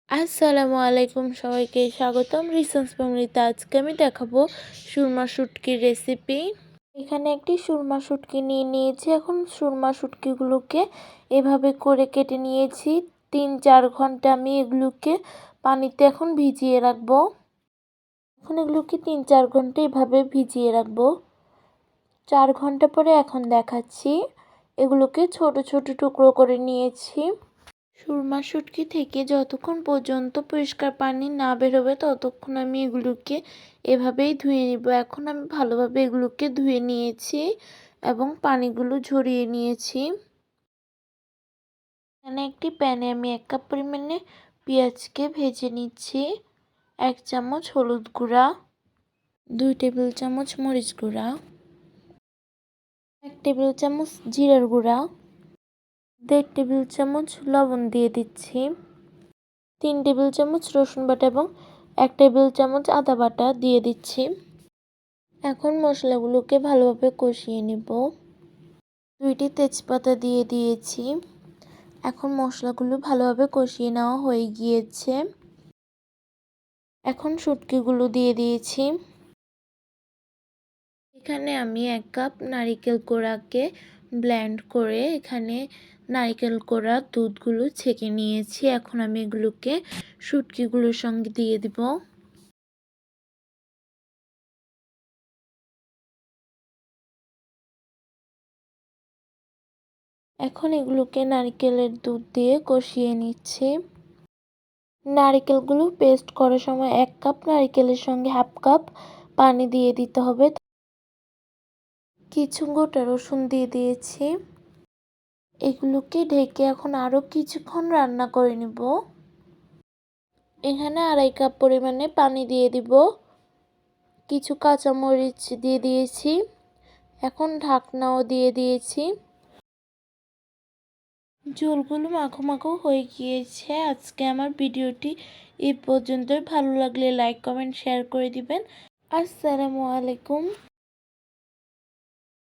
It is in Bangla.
আসসালামু আলাইকুম, সবাইকে স্বাগতম রিসেন্স ফ্যামিলিতে। আজকে আমি দেখাবো সুরমা শুটকির রেসিপি। এখানে একটি সুরমা শুটকি নিয়ে নিয়েছি। এখন সুরমা শুটকিগুলোকে এভাবে করে কেটে নিয়েছি। 3-4 ঘন্টা আমি এগুলোকে পানিতে এখন ভিজিয়ে রাখবো। এখন এগুলোকে 3-4 ঘন্টা এভাবে ভিজিয়ে রাখবো। 4 ঘন্টা পরে এখন দেখাচ্ছি। এগুলোকে ছোট ছোট টুকরো করে নিয়েছি। সুরমা শুটকি থেকে যতক্ষণ পর্যন্ত পরিষ্কার পানি না বেরোবে ততক্ষণ আমি এগুলোকে এভাবেই ধুয়ে নিব। এখন আমি ভালোভাবে এগুলোকে ধুয়ে নিয়েছি এবং পানিগুলো ঝরিয়ে নিয়েছি। এখানে একটি প্যানে আমি 1 কাপ পরিমাণে পেঁয়াজকে ভেজে নিচ্ছি। 1 চামচ হলুদ গুঁড়া, 2 টেবিল চামচ মরিচ গুঁড়া, 1 টেবিল চামচ জিরার গুঁড়া, 1.5 টেবিল চামচ লবণ দিয়ে দিচ্ছি, 3 টেবিল চামচ রসুন বাটা এবং 1 টেবিল চামচ আদা বাটা দিয়ে দিচ্ছি। এখন মশলাগুলোকে ভালোভাবে কষিয়ে নেব। 2টি তেজপাতা দিয়ে দিয়েছি। এখন মশলাগুলো ভালোভাবে কষিয়ে নেওয়া হয়ে গিয়েছে। এখন শুটকিগুলো দিয়ে দিয়েছি। এখানে আমি 1 কাপ নারিকেল কোড়াকে ব্লেন্ড করে এখানে নারিকেল কোড়া দুধগুলো ছেঁকে নিয়েছি। এখন আমি এগুলোকে শুটকিগুলোর সঙ্গে দিয়ে দিব। এখন এগুলোকে নারিকেলের দুধ দিয়ে কষিয়ে নিচ্ছি। নারিকেলগুলো পেস্ট করার সময় 1 কাপ নারিকেলের সঙ্গে 1/2 কাপ পানি দিয়ে দিতে হবে। কিছু গোটা রসুন দিয়ে দিয়েছি। এগুলোকে ঢেকে এখন আরও কিছুক্ষণ রান্না করে নেব। এখানে 2.5 কাপ পরিমাণে পানি দিয়ে দিব। কিছু কাঁচামরিচ দিয়ে দিয়েছি। এখন ঢাকনাও দিয়ে দিয়েছি। ঝোলগুলো মাখো মাখো হয়ে গিয়েছে। আজকে আমার ভিডিওটি এই পর্যন্তই। ভালো লাগলে লাইক, কমেন্ট, শেয়ার করে দিবেন। আসসালামু আলাইকুম।